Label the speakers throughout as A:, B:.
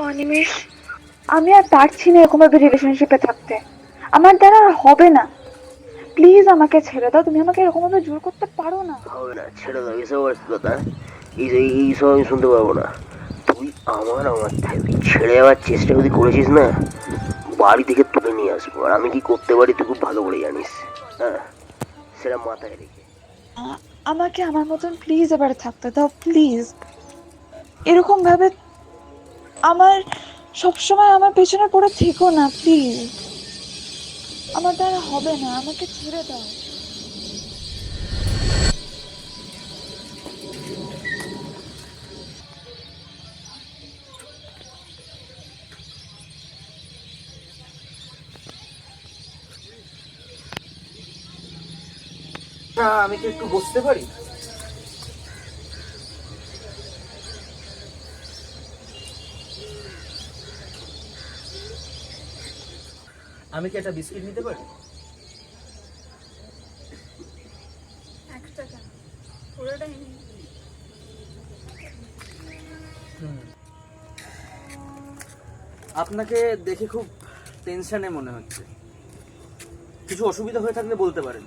A: অনিমেষ, আমি আর পারছি না এরকম ভাবে রিলেশনশিপে থাকতে। আমার দ্বারা আর হবে না। প্লিজ আমাকে ছেড়ে দাও, তুমি আমাকে এরকম ভাবে জোর করতে পারো না।
B: হবে না, ছেড়ে দাও, এসব কথা এইসব আমি শুনতে পারবো না। তুই আমার থাকবি, ছেড়ে যাওয়ার চেষ্টা যদি করেছিস না, বাড়ি থেকে তুলে নিয়ে আসবো। আর আমি কি করতে পারি তুই খুব ভালো করে জানিস। হ্যাঁ, সেটা মাথায় রেখে।
A: আমাকে আমার মতন প্লিজ এবারে থাকতে দাও, প্লিজ। এরকম ভাবে আমার সবসময় আমার পেছনে পড়ে থেকো না, প্লিজ। আমার দ্বারা হবে না, আমাকে ছেড়ে দাও।
C: আমি কি একটু বসতে পারি? আমি কি একটা বিস্কিট নিতে পারি?
A: একটা কেন, পুরোটাই নেই।
C: আপনাকে দেখে খুব টেনশনে মনে হচ্ছে। কিছু অসুবিধা হয়ে থাকলে বলতে পারেন।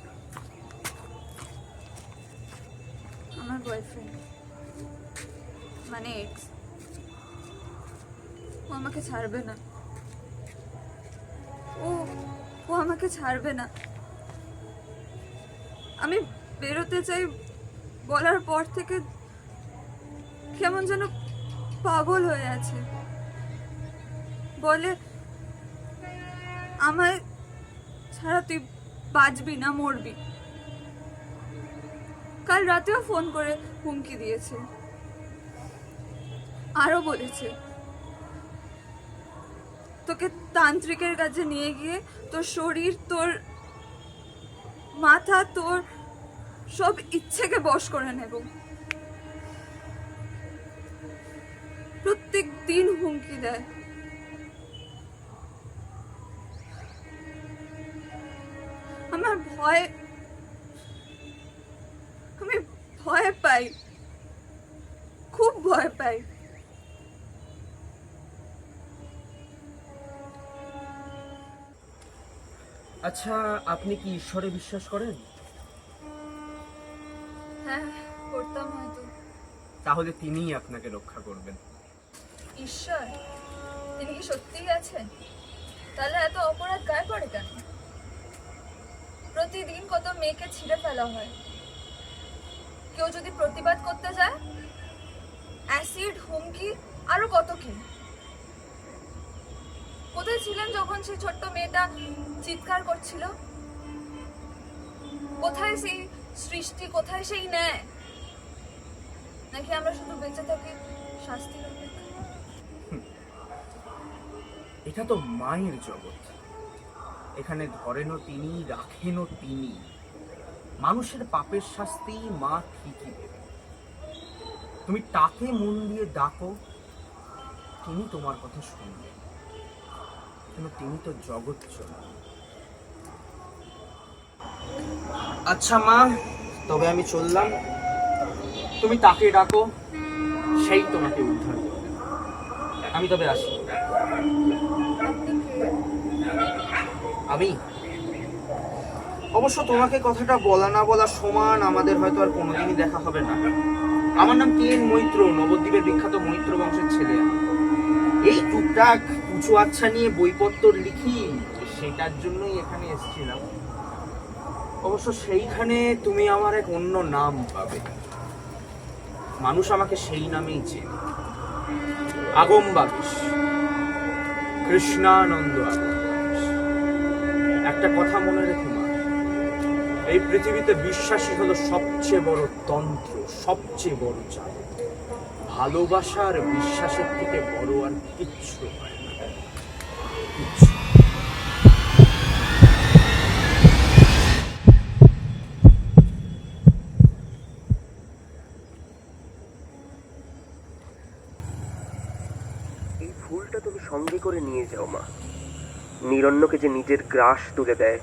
A: আমার বয়ফ্রেন্ড, মানে এক্স, ও আমাকে ছাড়বে না। ও ও আমাকে ছাড়বে না। আমি বেরোতে চাই বলার পর থেকে কেমন যেন পাগল হয়ে আছে। বলে আমায় ছাড়া তুই বাঁচবি না, মরবি। কাল রাতেও ফোন করে হুমকি দিয়েছে, আরো বলেছে তোকে তান্ত্রিকের কাছে নিয়ে গিয়ে তোর শরীর, তোর মাথা, তোর সব ইচ্ছেকে বশ করে নেব। প্রত্যেক দিন হুমকি দেয়। আমার ভয়, আমি ভয় পাই, খুব ভয় পাই।
C: আচ্ছা, আপনি কি ঈশ্বরে বিশ্বাস করেন?
A: হ্যাঁ, করতাম হয়তো।
C: তাহলে তিনিই আপনাকে রক্ষা করবেন।
A: ঈশ্বর, তিনি কি সত্যিই আছেন? তাহলে এত অপরাধ গায়ে পড়ে কেন? প্রতিদিন কত মেয়েকে ছিঁড়ে ফেলা হয়। কেউ যদি প্রতিবাদ করতে যায়, অ্যাসিড, হুমকি, আরো কত কি। কোথায় ছিলেন যখন সেই ছোট্ট মেয়েটা চিৎকার করছিল? কোথায় সেই সৃষ্টি, কোথায় সেই ন্যায়? নাকি আমরা শুধু বেঁচে থাকি শাস্তির অপেক্ষায়?
C: এটা তো মায়ের জগৎ। এখানে ধরেনও তিনি, রাখেনও তিনি। মানুষের পাপের শাস্তি মা ঠিকই দেবে। তুমি তাকে মন দিয়ে ডাকো, তিনি তোমার কথা শুনবেন। কিন্তু তিনি তো জগৎ চলান। আচ্ছা মা, তবে আমি চললাম। তুমি তাকে ডাকো, সেই তোমাকে উদ্ধার করবে। আমি তবে আসি। আমি অবশ্য তোমাকে কথাটা বলা না বলা সমান, আমাদের হয়তো আর কোনোদিনই দেখা হবে না। আমার নাম কেন মৈত্র, নবদ্বীপের বিখ্যাত মৈত্র বংশের ছেলে। এই টুকটাক পুচু আচ্ছা নিয়ে বইপত্র লিখি, সেটার জন্যই এখানে এসেছিলাম। অবশ্য সেইখানে তুমি আমার এক অন্য নাম পাবে। মানুষ আমাকে সেই নামেই চেনে, আগমবাগীশ, কৃষ্ণানন্দ আগমবাগীশ। একটা কথা মনে রেখো মা, এই পৃথিবীতে বিশ্বাসী হলো সবচেয়ে বড় তন্ত্র, সবচেয়ে বড় চাল। ভালোবাসা আর বিশ্বাসের থেকে বড় আর কিচ্ছু হয় না, কিচ্ছু।
B: এই ফুলটা তুমি সঙ্গে করে নিয়ে যাও মা। নিরন্নকে যে নিজের গ্রাস তুলে দেয়,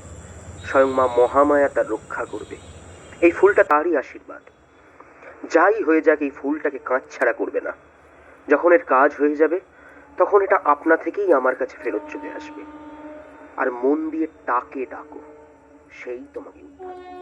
B: স্বয়ং মা মহামায়া তার রক্ষা করবে। এই ফুলটা তারই আশীর্বাদ। যাই হয়ে যাক, এই ফুলটাকে কাঁচ ছাড়া করবে না। যখন এর কাজ হয়ে যাবে, তখন এটা আপনা থেকেই আমার কাছে ফেরত চলে আসবে। আর মন দিয়ে তাকে ডাকো, সেই তোমাকে উদ্ধার করবে।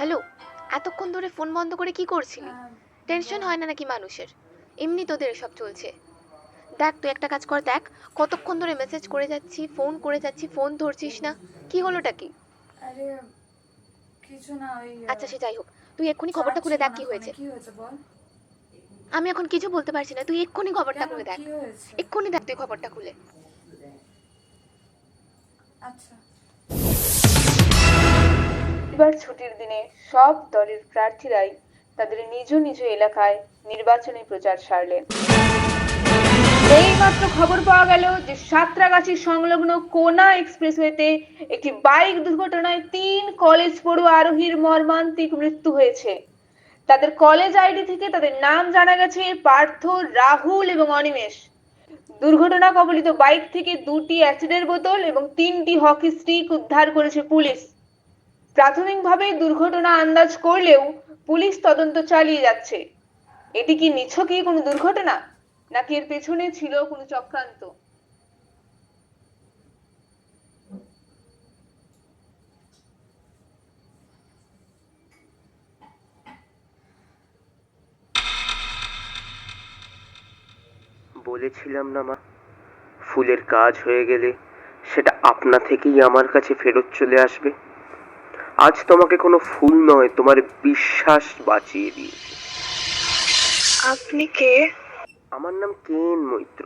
D: হ্যালো, এতক্ষণ ধরে ফোন বন্ধ করে কি করছিলি? টেনশন হয় না নাকি মানুষের? এমনি তোদের সব চলছে। দেখ, তুই একটা কাজ কর, দেখ কতক্ষণ ধরে মেসেজ করে যাচ্ছি, ফোন করে যাচ্ছি, ফোন ধরছিস না। কি হলোটা কি?
A: আরে কিছু না, ওই
D: আচ্ছা সে যাই হোক, তুই এক্ষুনি খবরটা খুলে দেখ কি হয়েছে।
A: কি হয়েছে বল।
D: আমি এখন কিছু বলতে পারছি না, তুই এক্ষুনি খবরটা
A: কেন,
D: খুলে দেখ।
A: কি হয়েছে?
D: এক্ষুনি দেখ তুই খবরটা খুলে।
A: আচ্ছা।
E: এবার ছুটির দিনে সব দলের প্রার্থীরাই তাদের নিজ নিজ এলাকায় নির্বাচনী প্রচার সারলেন। এইমাত্র খবর পাওয়া গেল যে সাঁতরাগাছি সংলগ্ন কোনা এক্সপ্রেসওয়েতে একটি বাইক দুর্ঘটনায় 3 কলেজ পড়ুয়া আরোহীর মর্মান্তিক মৃত্যু হয়েছে। তাদের কলেজ আইডি থেকে তাদের নাম জানা গেছে পার্থ, রাহুল এবং অনিমেষ। দুর্ঘটনা কবলিত বাইক থেকে 2টি অ্যাসিডের বোতল এবং 3টি হকি স্টিক উদ্ধার করেছে পুলিশ। প্রাথমিকভাবে দুর্ঘটনা আন্দাজ করলেও পুলিশ তদন্ত চালিয়ে যাচ্ছে। এটি কি নিছকই কোনো দুর্ঘটনা, নাকি এর পেছনে ছিল কোনো চক্রান্ত?
B: বলেছিলাম না মা, ফুলের কাজ হয়ে গেলে সেটা আপনা থেকেই আমার কাছে ফেরত চলে আসবে। আজ তোমাকে কোনো ফুল নয়, তোমার বিশ্বাস বাঁচিয়ে দিয়েছে।
A: আপনি কে?
B: আমার নাম কেন মৈত্র।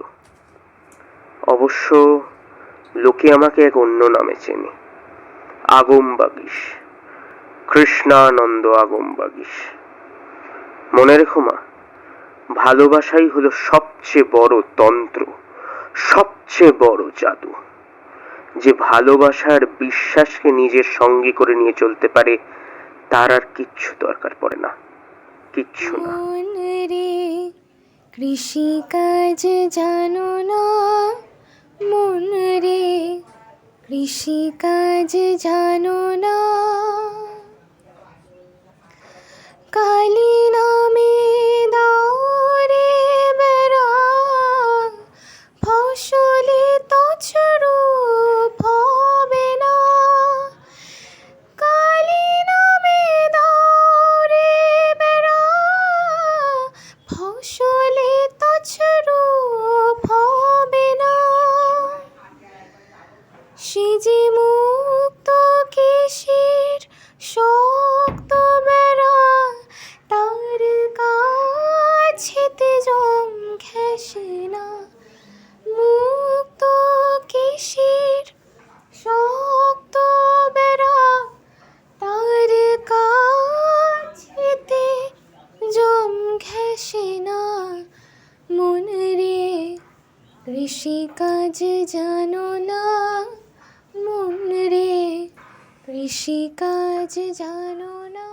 B: অবশ্য লোকে আমাকে এক অন্য নামে চেনে, আগম বাগিস, কৃষ্ণানন্দ আগম বাগিস। মনে রেখো মা, ভালোবাসাই হলো সবচেয়ে বড় তন্ত্র, সবচেয়ে বড় জাদু। যে ভালোবাসার বিশ্বাসকে নিজের সঙ্গে করে নিয়ে চলতে পারে, তার আর কিচ্ছু দরকার পড়ে না, কিচ্ছু না।
F: মন রে কৃষিকাজ জানো না, মন রে কৃষিকাজ জানো না, কালী নামে দাও রে বেড়া, ফসলে তছরূপ হবে না, কালী নামে দাও রে বেড়া, ফসলে তছরূপ হবে না, সে যে মুক্ত কেশির শক্ত বেড়া, তার কাছেতে জম ঘেঁষে না, মুক্ত কেশির শক্ত বেড়া, তার কাছেতে জম ঘেঁষে না, মন রে কৃষিকাজ জানো না, মন রে কৃষিকাজ জানো না।